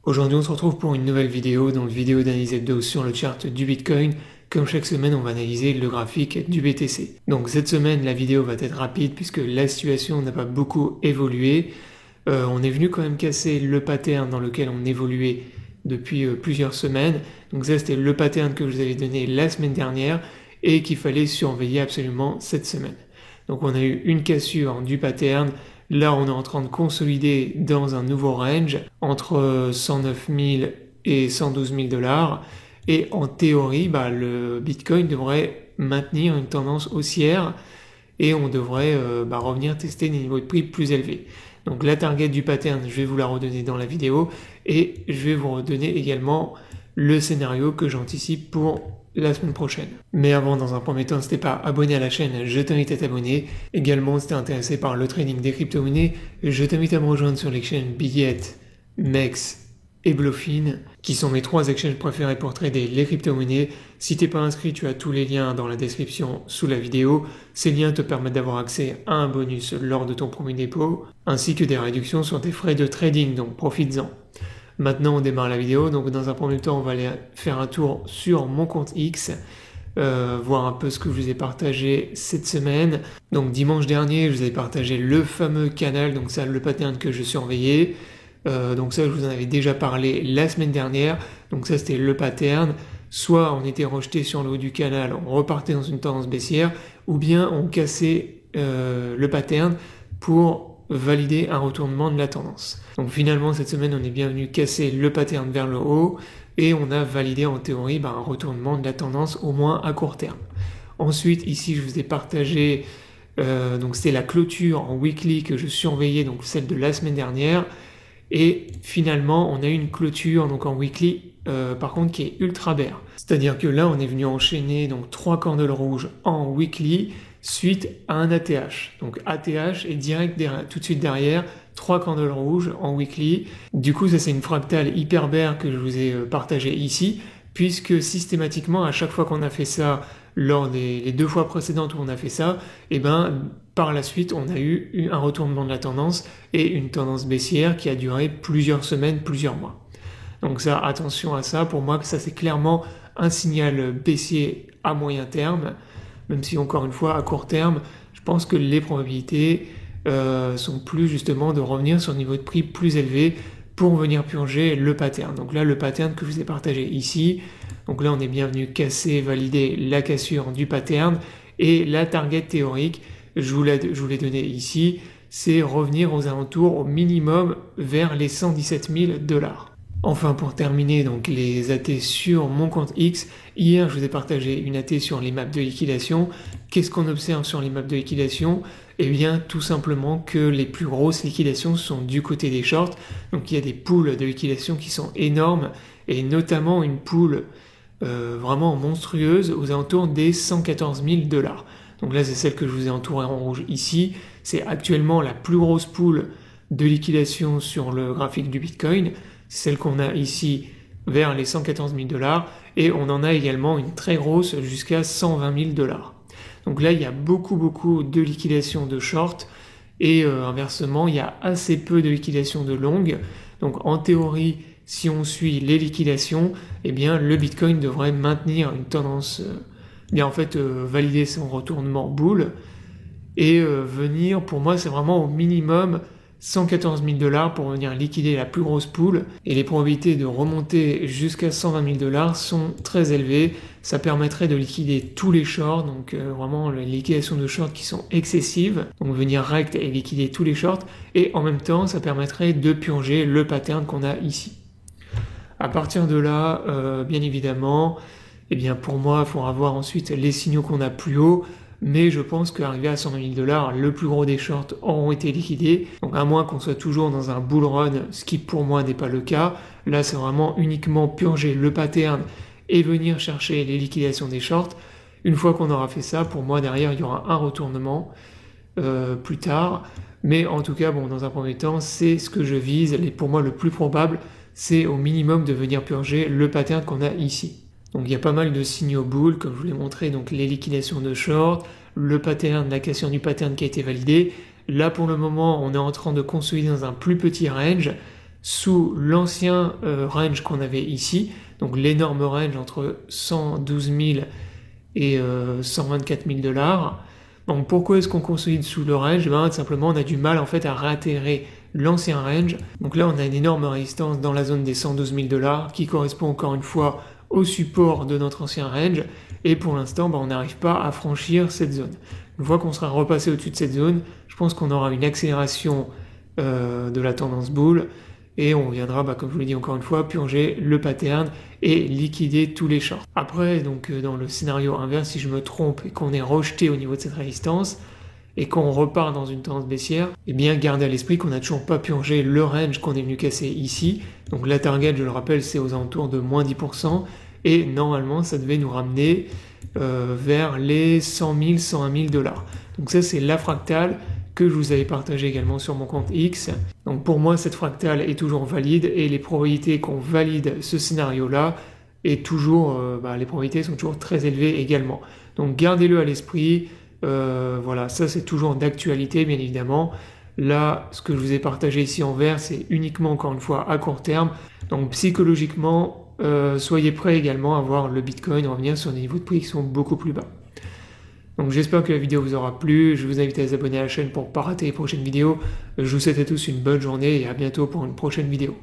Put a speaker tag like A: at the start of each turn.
A: Aujourd'hui, on se retrouve pour une nouvelle vidéo, donc vidéo d'analyse hebdo sur le chart du Bitcoin. Comme chaque semaine, on va analyser le graphique du BTC. Donc cette semaine, la vidéo va être rapide puisque la situation n'a pas beaucoup évolué. On est venu quand même casser le pattern dans lequel on évoluait depuis plusieurs semaines. Donc ça, c'était le pattern que je vous avais donné la semaine dernière et qu'il fallait surveiller absolument cette semaine. Donc on a eu une cassure du pattern. Là, on est en train de consolider dans un nouveau range entre 109 000 et 112 000 $. Et en théorie, le Bitcoin devrait maintenir une tendance haussière et on devrait revenir tester des niveaux de prix plus élevés. Donc la target du pattern, je vais vous la redonner dans la vidéo et je vais vous redonner également le scénario que j'anticipe pour la semaine prochaine. Mais avant, dans un premier temps, si t'es pas abonné à la chaîne, je t'invite à t'abonner. Également, si t'es intéressé par le trading des crypto-monnaies, je t'invite à me rejoindre sur les chaînes Biget, MEX et Bluefin, qui sont mes 3 exchanges préférés pour trader les crypto-monnaies. Si t'es pas inscrit, tu as tous les liens dans la description sous la vidéo. Ces liens te permettent d'avoir accès à un bonus lors de ton premier dépôt, ainsi que des réductions sur tes frais de trading, donc profites-en. Maintenant, on démarre la vidéo. Donc, dans un premier temps, on va aller faire un tour sur mon compte X, voir un peu ce que je vous ai partagé cette semaine. Donc, dimanche dernier, je vous ai partagé le fameux canal, donc ça, le pattern que je surveillais. Donc ça, je vous en avais déjà parlé la semaine dernière. Donc ça, c'était le pattern. Soit on était rejeté sur le haut du canal, on repartait dans une tendance baissière, ou bien on cassait le pattern pour valider un retournement de la tendance. Donc finalement, cette semaine, on est bien venu casser le pattern vers le haut et on a validé en théorie un retournement de la tendance au moins à court terme. Ensuite, ici, je vous ai partagé, donc c'était la clôture en weekly que je surveillais, donc celle de la semaine dernière. Et finalement, on a eu une clôture donc en weekly, par contre, qui est ultra bear. C'est-à-dire que là, on est venu enchaîner donc 3 candles rouges en weekly suite à un ATH. Donc ATH est direct derrière, tout de suite derrière 3 candles rouges en weekly. Du coup, ça c'est une fractale hyper bear que je vous ai partagée ici, puisque systématiquement, à chaque fois qu'on a fait ça, lors des 2 fois précédentes où on a fait ça, par la suite, on a eu un retournement de la tendance et une tendance baissière qui a duré plusieurs semaines, plusieurs mois. Donc ça, attention à ça. Pour moi, ça c'est clairement un signal baissier à moyen terme, même si encore une fois, à court terme, je pense que les probabilités sont plus justement de revenir sur un niveau de prix plus élevé pour venir purger le pattern. Donc là, le pattern que je vous ai partagé ici, donc là, on est bien venu casser, valider la cassure du pattern et la target théorique, je vous l'ai donné ici, c'est revenir aux alentours au minimum vers les 117 000 $. Enfin, pour terminer donc les AT sur mon compte X, hier je vous ai partagé une AT sur les maps de liquidation. Qu'est-ce qu'on observe sur les maps de liquidation? Eh bien, tout simplement que les plus grosses liquidations sont du côté des shorts. Donc il y a des pools de liquidation qui sont énormes et notamment une pool vraiment monstrueuse aux alentours des 114 000 $. Donc là, c'est celle que je vous ai entourée en rouge ici. C'est actuellement la plus grosse pool de liquidation sur le graphique du Bitcoin. C'est celle qu'on a ici vers les 114 000 $. Et on en a également une très grosse jusqu'à 120 000 $. Donc là, il y a beaucoup de liquidation de short. Et inversement, il y a assez peu de liquidation de long. Donc en théorie, si on suit les liquidations, eh bien le Bitcoin devrait maintenir une tendance... valider son retournement bull et venir, pour moi c'est vraiment au minimum 114 000 $ pour venir liquider la plus grosse pool et les probabilités de remonter jusqu'à 120 000 $ sont très élevées. Ça permettrait de liquider tous les shorts, donc vraiment les liquidations de shorts qui sont excessives, donc venir rect et liquider tous les shorts et en même temps ça permettrait de purger le pattern qu'on a ici. À partir de là, bien évidemment, eh bien pour moi, il faudra voir ensuite les signaux qu'on a plus haut, mais je pense qu'arrivé à 120 000 $, le plus gros des shorts auront été liquidés. Donc à moins qu'on soit toujours dans un bull run, ce qui pour moi n'est pas le cas. Là, c'est vraiment uniquement purger le pattern et venir chercher les liquidations des shorts. Une fois qu'on aura fait ça, pour moi, derrière, il y aura un retournement plus tard. Mais en tout cas, dans un premier temps, c'est ce que je vise. Et pour moi, le plus probable, c'est au minimum de venir purger le pattern qu'on a ici. Donc il y a pas mal de signaux bull, comme je vous l'ai montré, donc les liquidations de short, le pattern, la cassure du pattern qui a été validé. Là pour le moment, on est en train de consolider dans un plus petit range. sous l'ancien range qu'on avait ici, donc l'énorme range entre 112 000 et 124 000 $. Donc pourquoi est-ce qu'on consolide sous le range? Ben, tout simplement on a du mal en fait à réatterrir l'ancien range. Donc là on a une énorme résistance dans la zone des 112 000 $ qui correspond encore une fois au support de notre ancien range, et pour l'instant on n'arrive pas à franchir cette zone. Une fois qu'on sera repassé au-dessus de cette zone, je pense qu'on aura une accélération de la tendance bull, et on viendra, comme je vous l'ai dit encore une fois, purger le pattern et liquider tous les shorts. Après, donc dans le scénario inverse, si je me trompe et qu'on est rejeté au niveau de cette résistance et qu'on repart dans une tendance baissière, eh bien gardez à l'esprit qu'on n'a toujours pas purgé le range qu'on est venu casser ici. Donc la target, je le rappelle, c'est aux alentours de moins 10%, et normalement ça devait nous ramener vers les 100 000, 101 000 $. Donc ça c'est la fractale que je vous avais partagé également sur mon compte X. Donc pour moi cette fractale est toujours valide, et les probabilités qu'on valide ce scénario là est toujours, les probabilités sont toujours très élevées également. Donc gardez-le à l'esprit, voilà, ça c'est toujours d'actualité bien évidemment. Là ce que je vous ai partagé ici en vert c'est uniquement encore une fois à court terme, donc psychologiquement soyez prêts également à voir le Bitcoin revenir sur des niveaux de prix qui sont beaucoup plus bas. Donc j'espère que la vidéo vous aura plu, je vous invite à vous abonner à la chaîne pour ne pas rater les prochaines vidéos. Je vous souhaite à tous une bonne journée et à bientôt pour une prochaine vidéo.